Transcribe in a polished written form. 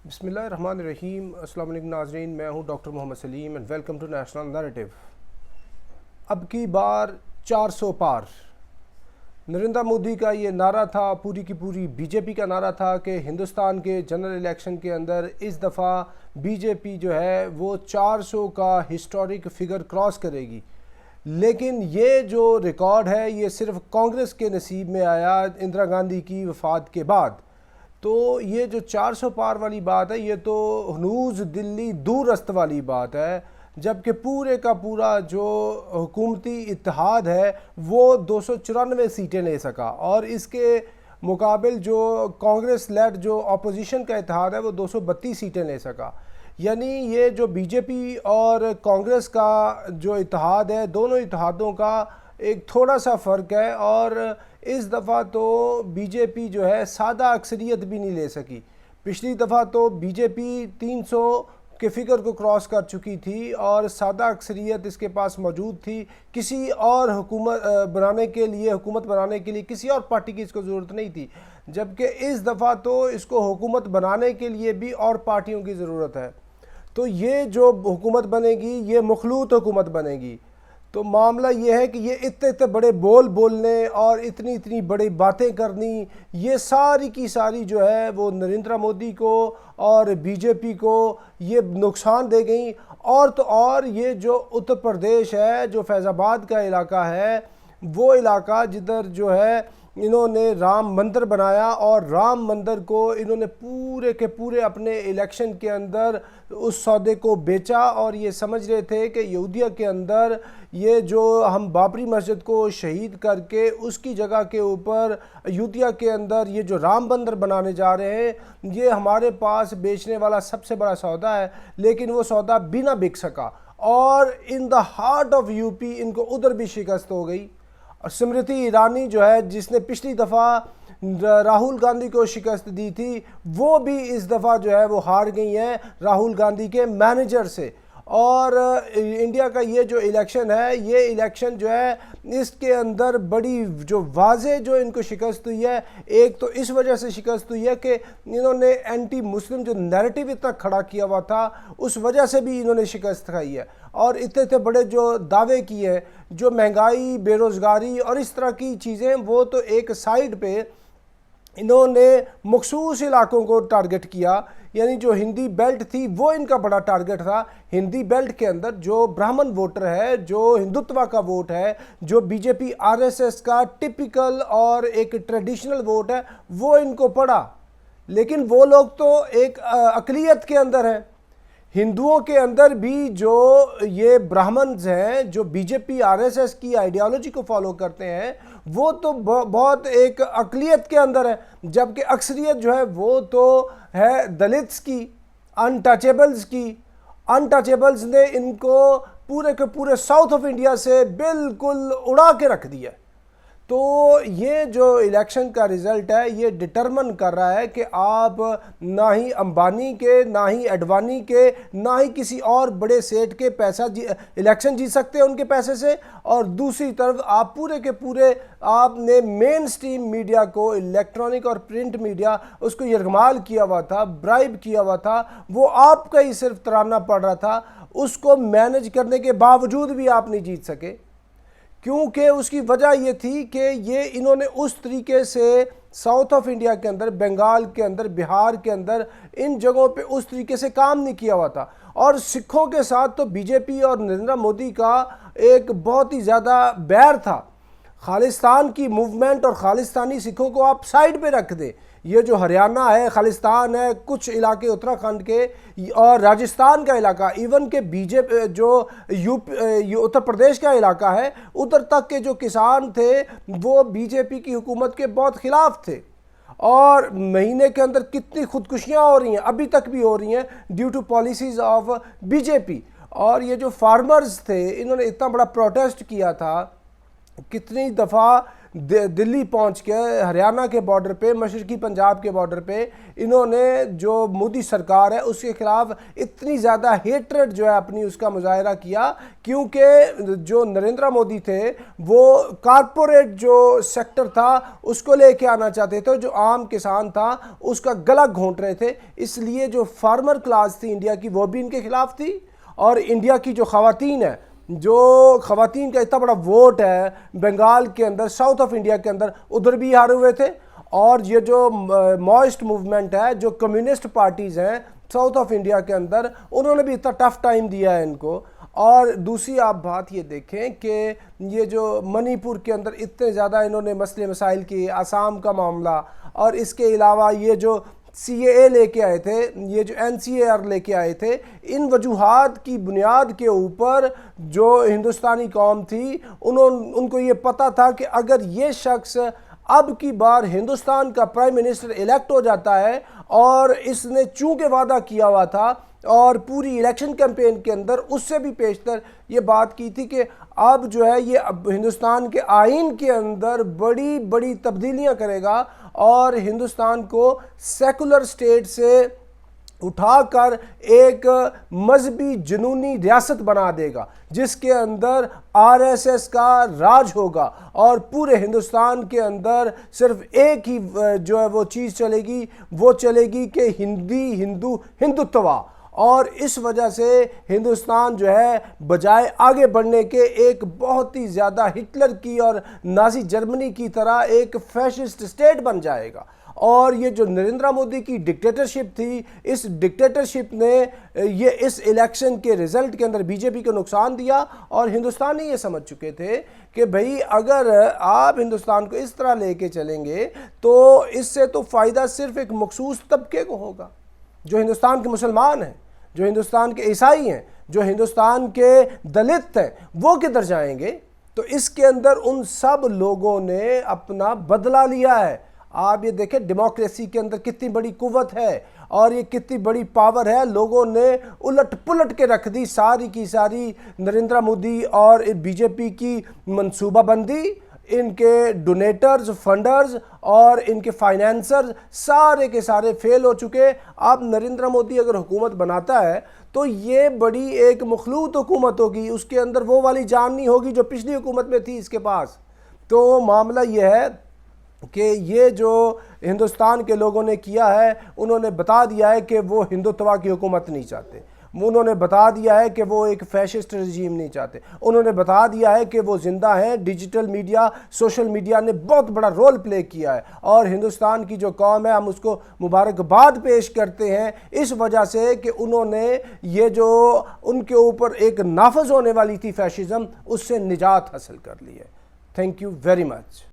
बिस्मिल्लाहिर्रहमानिर्रहीम। अस्सलाम वालेकुम नाज़रीन, मैं हूं doctor Mohammad Salim and welcome to National Narrative. अब की बार 400 पार। नरेंद्र मोदी का ये नारा था, पूरी की पूरी बीजेपी का नारा था कि हिंदुस्तान के जनरल इलेक्शन के अंदर इस दफ़ा बीजेपी जो है वो 400 का हिस्टोरिक फिगर क्रॉस करेगी। लेकिन ये जो रिकॉर्ड है ये सिर्फ कांग्रेस के नसीब में आया इंदिरा गांधी की वफ़ात के बाद। तो ये जो 400 पार वाली बात है ये तो हनूज़ दिल्ली दूरस्त वाली बात है, जबकि पूरे का पूरा जो हुकूमती इत्तेहाद है वो 294 सीटें ले सका और इसके मुकाबिल जो कांग्रेस लेड जो अपोजिशन का इत्तेहाद है वो 232 सीटें ले सका। यानी ये जो बीजेपी और कांग्रेस का जो इत्तेहाद है, दोनों इत्तेहादों का एक थोड़ा सा फ़र्क है। और इस दफ़ा तो बीजेपी जो है सादा अक्सरियत भी नहीं ले सकी। पिछली दफ़ा तो बीजेपी 300 के फिगर को क्रॉस कर चुकी थी और सादा अक्सरियत इसके पास मौजूद थी। किसी और हुकूमत बनाने के लिए किसी और पार्टी की इसको ज़रूरत नहीं थी, जबकि इस दफ़ा तो इसको हुकूमत बनाने के लिए भी और पार्टियों की ज़रूरत है। तो ये जो हुकूमत बनेगी ये मखलूत हुकूमत बनेगी। तो मामला ये है कि ये इतने इतने बड़े बोल बोलने और इतनी इतनी बड़ी बातें करनी, ये सारी की सारी जो है वो नरेंद्र मोदी को और बीजेपी को ये नुकसान दे गई। और तो और ये जो उत्तर प्रदेश है, जो फैज़ाबाद का इलाका है, वो इलाका जिधर जो है इन्होंने राम मंदिर बनाया और राम मंदिर को इन्होंने पूरे के पूरे अपने इलेक्शन के अंदर उस सौदे को बेचा। और ये समझ रहे थे कि यहूदिया के अंदर ये जो हम बाबरी मस्जिद को शहीद करके उसकी जगह के ऊपर यहूदिया के अंदर ये जो राम मंदिर बनाने जा रहे हैं ये हमारे पास बेचने वाला सबसे बड़ा सौदा है। लेकिन वो सौदा भी ना बिक सका और in the heart of UP इनको उधर भी शिकस्त हो गई। और स्मृति ईरानी जो है जिसने पिछली दफ़ा राहुल गांधी को शिकस्त दी थी, वो भी इस दफ़ा जो है वो हार गई हैं राहुल गांधी के मैनेजर से। और इंडिया का ये जो इलेक्शन है, ये इलेक्शन जो है इसके अंदर बड़ी जो वाज़े जो इनको शिकस्त हुई है, एक तो इस वजह से शिकस्त हुई है कि इन्होंने एंटी मुस्लिम जो नैरेटिव इतना खड़ा किया हुआ था उस वजह से भी इन्होंने शिकस्त खाई है। और इतने इतने बड़े जो दावे किए हैं, जो महंगाई, बेरोज़गारी और इस तरह की चीज़ें, वो तो एक साइड पे इन्होंने मखसूस इलाकों को टारगेट किया। यानी जो हिंदी बेल्ट थी वो इनका बड़ा टारगेट था। हिंदी बेल्ट के अंदर जो ब्राह्मण वोटर है, जो हिंदुत्व का वोट है, जो बीजेपी आरएसएस का टिपिकल और एक ट्रेडिशनल वोट है, वो इनको पड़ा। लेकिन वो लोग तो एक अक़लियत के अंदर हैं। हिंदुओं के अंदर भी जो ये ब्राह्मण्स हैं जो बीजेपी आरएसएस की आइडियोलॉजी को फॉलो करते हैं, वो तो बहुत एक अक़लियत के अंदर है, जबकि अक्सरियत जो है वो तो है दलित्स की, अनटचेबल्स की। अनटचेबल्स ने इनको पूरे के पूरे साउथ ऑफ इंडिया से बिल्कुल उड़ा के रख दिया। तो ये जो इलेक्शन का रिज़ल्ट है ये डिटरमिन कर रहा है कि आप ना ही अंबानी के, ना ही अडवाणी के, ना ही किसी और बड़े सेठ के इलेक्शन जीत सकते हैं उनके पैसे से। और दूसरी तरफ आप पूरे के पूरे आपने मेन स्ट्रीम मीडिया को, इलेक्ट्रॉनिक और प्रिंट मीडिया, उसको यरगमाल किया हुआ था, ब्राइब किया हुआ था। वो आपका ही सिर्फ तराना पड़ रहा था, उसको मैनेज करने के बावजूद भी आप नहीं जीत सके। क्योंकि उसकी वजह ये थी कि ये इन्होंने उस तरीके से साउथ ऑफ इंडिया के अंदर, बंगाल के अंदर, बिहार के अंदर, इन जगहों पे उस तरीके से काम नहीं किया हुआ था। और सिखों के साथ तो बीजेपी और नरेंद्र मोदी का एक बहुत ही ज़्यादा बैर था। खालिस्तान की मूवमेंट और खालिस्तानी सिखों को आप साइड पे रख दें। ये जो हरियाणा है, खालिस्तान है, कुछ इलाके उत्तराखंड के और राजस्थान का इलाका, इवन के बीजेपी जो यूपी उत्तर प्रदेश का इलाका है, उधर तक के जो किसान थे वो बीजेपी की हुकूमत के बहुत ख़िलाफ़ थे। और महीने के अंदर कितनी खुदकुशियाँ हो रही हैं, अभी तक भी हो रही हैं, due to policies of BJP. और ये जो फार्मर्स थे इन्होंने इतना बड़ा प्रोटेस्ट किया था, कितनी दफ़ा दिल्ली पहुंच के हरियाणा के बॉर्डर पे, मशरकी पंजाब के बॉर्डर पे इन्होंने जो मोदी सरकार है उसके खिलाफ इतनी ज़्यादा हेट्रेड जो है अपनी उसका मुजाहरा किया, क्योंकि जो नरेंद्र मोदी थे वो कारपोरेट जो सेक्टर था उसको लेके आना चाहते थे, जो आम किसान था उसका गला घोंट रहे थे। इसलिए जो फार्मर क्लास थी इंडिया की वो भी इनके खिलाफ थी, और इंडिया की जो ख़वातीन है, जो ख़वातीन का इतना बड़ा वोट है बंगाल के अंदर, साउथ ऑफ इंडिया के अंदर, उधर भी हारे हुए थे। और ये जो मॉइस्ट मूवमेंट है, जो कम्युनिस्ट पार्टीज़ हैं साउथ ऑफ इंडिया के अंदर, उन्होंने भी इतना टफ टाइम दिया है इनको। और दूसरी आप बात ये देखें कि ये जो मणिपुर के अंदर इतने ज़्यादा इन्होंने मसले मसाइल किए, आसाम का मामला, और इसके अलावा ये जो CAA लेके आए थे, ये जो NCAR लेके आए थे, इन वजूहात की बुनियाद के ऊपर जो हिंदुस्तानी कौम थी उनको ये पता था कि अगर ये शख्स अब की बार हिंदुस्तान का प्राइम मिनिस्टर इलेक्ट हो जाता है, और इसने चूंकि वादा किया हुआ था और पूरी इलेक्शन कैंपेन के अंदर उससे भी पेशतर ये बात की थी कि अब जो है ये अब हिंदुस्तान के आइन के अंदर बड़ी बड़ी तब्दीलियां करेगा और हिंदुस्तान को सेकुलर स्टेट से उठाकर एक मजहबी जुनूनी रियासत बना देगा, जिसके अंदर RSS का राज होगा, और पूरे हिंदुस्तान के अंदर सिर्फ एक ही जो है वो चीज़ चलेगी, वो चलेगी कि हिंदी हिंदू हिंदुत्व। और इस वजह से हिंदुस्तान जो है बजाय आगे बढ़ने के एक बहुत ही ज़्यादा हिटलर की और नाजी जर्मनी की तरह एक फैशिस्ट स्टेट बन जाएगा। और ये जो नरेंद्र मोदी की डिक्टेटरशिप थी, इस डिक्टेटरशिप ने ये इस इलेक्शन के रिज़ल्ट के अंदर बीजेपी को नुकसान दिया, और हिंदुस्तानी ये समझ चुके थे कि भाई अगर आप हिंदुस्तान को इस तरह लेके चलेंगे तो इससे तो फ़ायदा सिर्फ एक मखसूस तबके को होगा, जो हिंदुस्तान के मुसलमान हैं, जो हिंदुस्तान के ईसाई हैं, जो हिंदुस्तान के दलित हैं, वो किधर जाएंगे। तो इसके अंदर उन सब लोगों ने अपना बदला लिया है। आप ये देखें डेमोक्रेसी के अंदर कितनी बड़ी कुव्वत है और ये कितनी बड़ी पावर है। लोगों ने उलट पुलट के रख दी सारी की सारी नरेंद्र मोदी और बीजेपी की मंसूबाबंदी, इनके डोनेटर्स, फंडर्स और इनके फाइनेंसर्स सारे के सारे फेल हो चुके। अब नरेंद्र मोदी अगर हुकूमत बनाता है तो ये बड़ी एक मखलूत हुकूमत होगी, उसके अंदर वो वाली जान नहीं होगी जो पिछली हुकूमत में थी इसके पास। तो मामला ये है कि ये जो हिंदुस्तान के लोगों ने किया है, उन्होंने बता दिया है कि वो हिंदुत्व की हुकूमत नहीं चाहते, उन्होंने बता दिया है कि वो एक फैशिस्ट रजीम नहीं चाहते, उन्होंने बता दिया है कि वो ज़िंदा हैं। डिजिटल मीडिया, सोशल मीडिया ने बहुत बड़ा रोल प्ले किया है और हिंदुस्तान की जो कौम है हम उसको मुबारकबाद पेश करते हैं इस वजह से कि उन्होंने ये जो उनके ऊपर एक नाफज होने वाली थी फैशिज़म, उससे निजात हासिल कर ली है। Thank you very much.